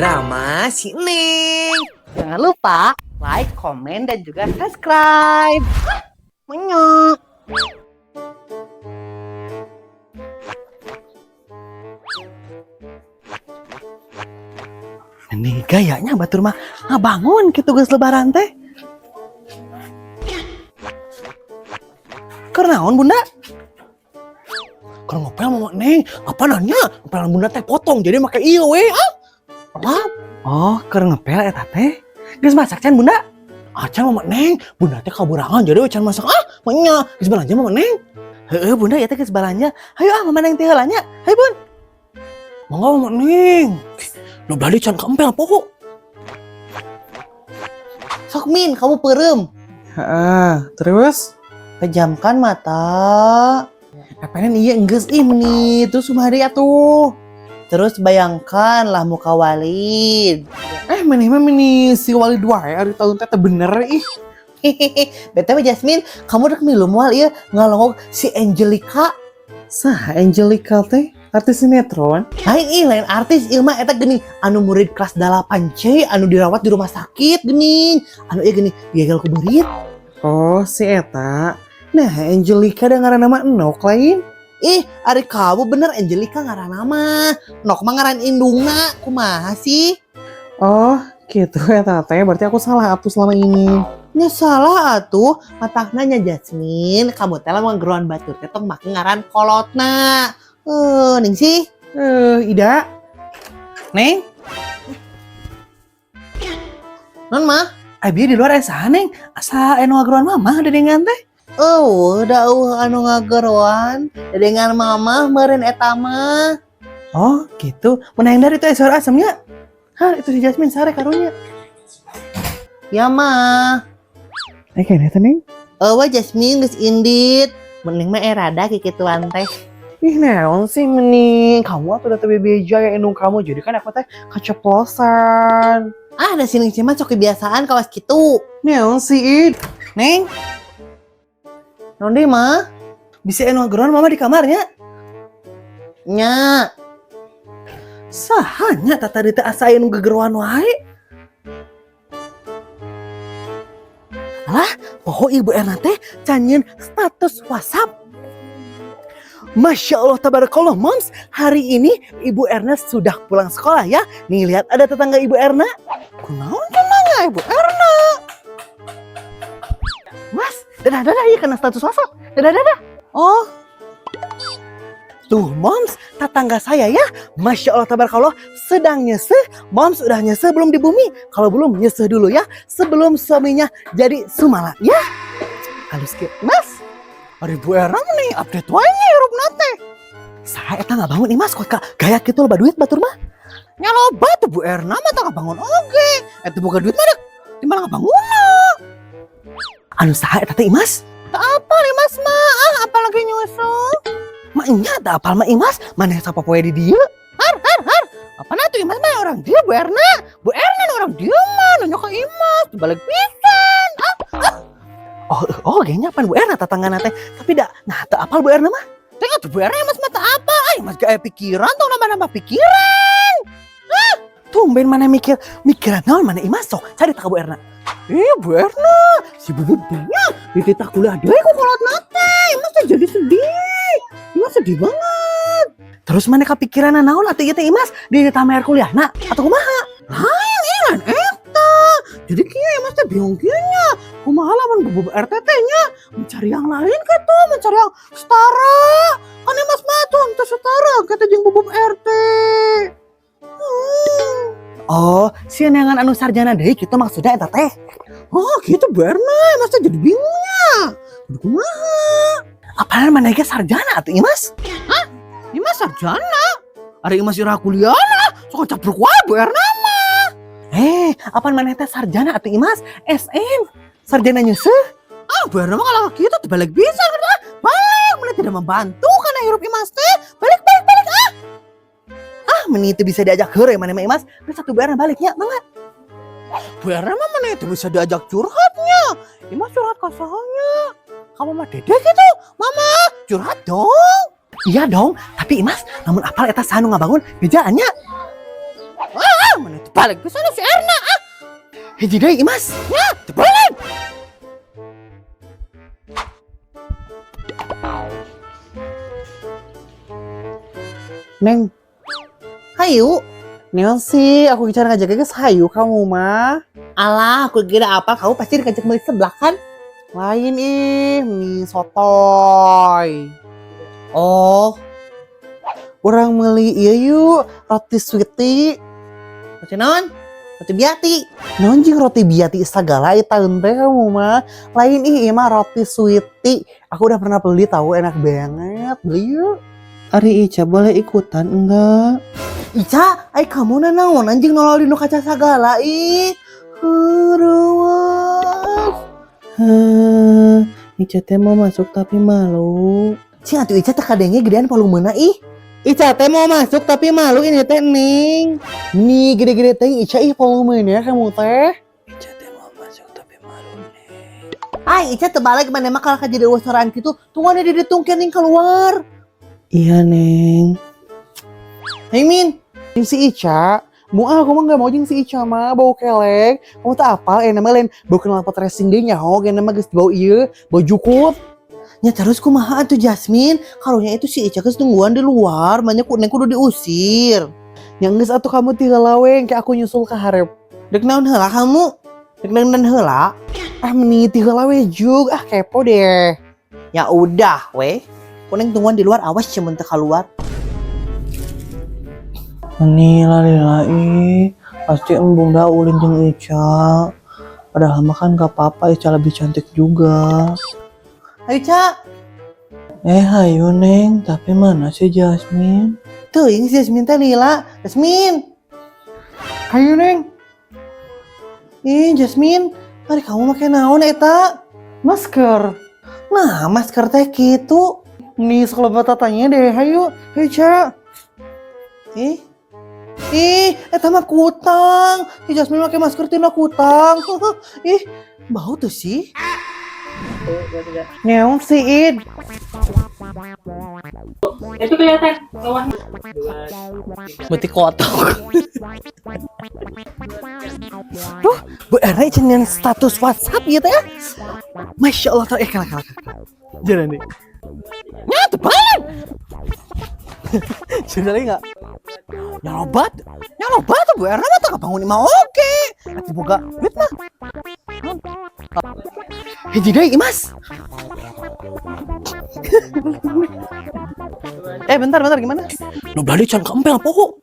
drama si Neng. Jangan lupa like, komen, dan juga subscribe. Menyok. Ini gayanya batur mah ngabangun gitu geus lebaran teh. Kernaon bunda? Keur ngopel mama Neng, apa nanya? Ngopelan bunda teh potong jadi make ieu we. Oh, keur ngepel eta teh. Geus masak can bunda? Acan mama Neng, bunda teh kaburangan jadi we can masak. Manya, geus balanja mama Neng. Heueuh bunda ieu teh geus balanja. Hayu mama Neng teh heulanya. Hayu bun. Mangga mama Neng. Lu balik can kempel pokok. Sok Min, kamu perem. Terus? Pejamkan mata. Pengen iya enggeus nih, terus sumari atuh. Terus bayangkanlah muka Walid. Meni si Walid wae ari tahun teh bener ih. BTW Jasmine, kamu udah milu moal ieu ngalongok si Angelica. Sah Angelica teh? Artis sinetron? Lain artis ieu mah eta geuning anu murid kelas 8C anu dirawat di rumah sakit geuning. Anu ieu geuning digagal ku beurit. Oh, si eta. Nah, Angelica da ngaranna mah Enok lain. Ih, ari kamu bener Angelica ngaranna mah. Nok mah ngaran indungna, kumaha sih? Oh, gitu eta teh. Berarti aku salah atuh selama ini. Nya salah atuh, matakna nya Jasmine, kamu teh lamun geroan batur teh tong make ngaran kolotna. Ning sih. Ida. Neng, Non mah? abi di luar asa Neng. Asa anu ngageruan mama dedengan teh. Dauh anu ngageroan, dengan mama meureun eta mah. Oh, gitu. Menang dari itu suara asamnya. Itu si Jasmine sare karunya. Ya mah. Kayaknya eta Neng. Wah Jasmine geus indit. Mending mah rada kikituan teh. Ih naon sih mending kamu atuh data bebeja ya indung kamu jadi kan aku teh keceplosan. Da sini cuma sok kebiasaan kawas kitu. Naon sih Id? Neng, Non deui mah? bisa anu ngageroan mama di kamarnya. Nya. Sahanya tata dita asa anu gegeroan wae. Alah, poho ibu Erna teh canyeun status WhatsApp. Masya Allah, tabarakallah moms, hari ini Ibu Erna sudah pulang sekolah ya. Nih lihat ada tetangga Ibu Erna. Kunaon tetangga Ibu Erna? Mas, dadah iya kena status WhatsApp. Dadah. Oh. Tuh moms, tetangga saya ya. Masya Allah, tabarakallah sedang nyeseh. Moms udah nyeseh belum di bumi? Kalau belum nyeseh dulu ya. Sebelum suaminya jadi sumala ya. Halus ke Mas. Ari Bu Erna nih update wae hirupna teh. Saha eta ngabangun nih Mas kok gaya kitu loba duit batur mah. Nya loba tuh Bu Erna mah tah ngabangun oge. Eta boga duit mah timbal ngabangunna. Anu saha eta teh Mas? Teu apal Mas mah, apalagi nyusul. Mah nya teu apal mah Mas, maneh sapopoe di dieu. Har. Apana tuh Mas mah orang dia Bu Erna. Bu Erna orang dia mah nanya ka Imas, balik pisan. Oh, kayaknya apaan Bu Erna tetangga teh. Tapi dah, nah teu apal Bu Erna mah. Tengok tuh Bu Erna Mas mata apa? Mas gak pikiran tong nambah pikiran. Tumben mana mikiran naon mana Imas sok cari tak Bu Erna. Bu Erna, si bubut dia dititah kuliah deui ku kolotna teh. Imas teh jadi sedih. Imas sedih banget. Terus mana kepikiran naon atuh ieu teh Imas di tamayar kuliahna atau kumaha? Lain eta. Jadi kieu Imas teh bingung kieu nya. Kumaha lamun bubuk RTT nya mencari yang lain gitu, mencari yang setara. Kan Mas mah tuh ente setara kata jeung bubuk RT. Oh, si neangan anu sarjana deui kitu maksudnya eta teh. Oh, gitu Bu Erna, Mas teh jadi bingungnya. Kumaha? Apaan mana ge sarjana atuh Imas? Hah? Imas sarjana? Ari Imas ira kuliah lah, sok capruk wae Bu Erna mah. Apaan mana teh sarjana atuh Imas? SN. Sarjana nyeseh? Bu Erna mah kalau gitu balik bisa kan? Balik, mana tidak membantu karena hirup Imas teh. Balik. Meni itu bisa diajak heureuy mana mah Imas. Terus satu Bu Erna baliknya, mangga. Bu Erna mah mana itu bisa diajak curhatnya. Imas curhat ka sahanya? Kamu mah dedek gitu. Mama, curhat dong. Iya dong, tapi Imas namun apal eta sanu ngabangun bejaannya. Mana terbalik ke sana si Erna ah. Hiji deui Imas. Ya, terbalik. Neng, Hayu. neon sih aku bicara ngajak ke hayu kamu mah. Alah, aku kira apa kamu pasti dikajak beli sebelah kan? Lain mie sotoy. Oh, Orang meli ieu yuk roti sweetie. roti non? Roti biati. Nonjing roti biati segala eta teh kamu mah. Lain mah roti sweetie. Aku udah pernah beli tahu enak banget. Beli yuk. Ari Ica boleh ikutan enggak? Ica, ay kamu naon anjing nolol di nu kaca sagala ih. Ruas. Ica teh mau masuk tapi malu. Cing atuh Ica teh kadenge gedean volumena ih. Ica teh mau masuk tapi malu ini teh Ning. Nih gede-gede teh Ica volumenya kamu teh. Ica teh mau masuk tapi malu nih. Ay Ica teu balik mana mah kalau jadi usaran gitu. Tungguan di ditungkeun ning keluar. Iya Neng. Hey Min, jeung si Ica. Aku mah gak mau jeung si Ica mah bau kelek. Kamu tak apal nama lain bau knalpot racing deh nyaho. Nama geus bau ieu, bau jukut. Ya terus kumaha atuh Jasmine? Karunya itu si Ica geus nungguan di luar, banyak neng kudu diusir. Yang geus atuh kamu tinggal laweng kayak aku nyusul ke hareup. Dek naon heula kamu? Dek naon heula? Meni tinggal lawe juk. Kepo deh. Ya udah weh. Kuneng tungguan di luar, awas cuman teu keluar. Meni lalilai. Pasti embung dah ulin jeung Ica. Padahal mah kan gak apa-apa Ica lebih cantik juga. Ayo Ca. Hayu Neng, tapi mana sih Jasmine? Teuing si Jasmine teh lila. Jasmine. Hayu Neng. Jasmine, mari kamu make naon eta? Masker. Nah, masker teh kitu. Nih sekelompok tatanya deh, hayu. Hei Ca. Eta mah kutang. Si Jasmine make masker tina kutang. Bau tuh sih. Neong si Id. Itu kelihatan bawah. Berarti kotor. Duh, Bu Erna cenah status WhatsApp gitu ya. Masya Allah tuh kalah. Jalan nih. Ya tebalan. Sudah lagi nggak? Nyalobat tuh Bu Erna mah tak bangun mah oke. Ati boga duit mah. Hiji deui Imas. Bentar gimana? Nu bali can kempel poho.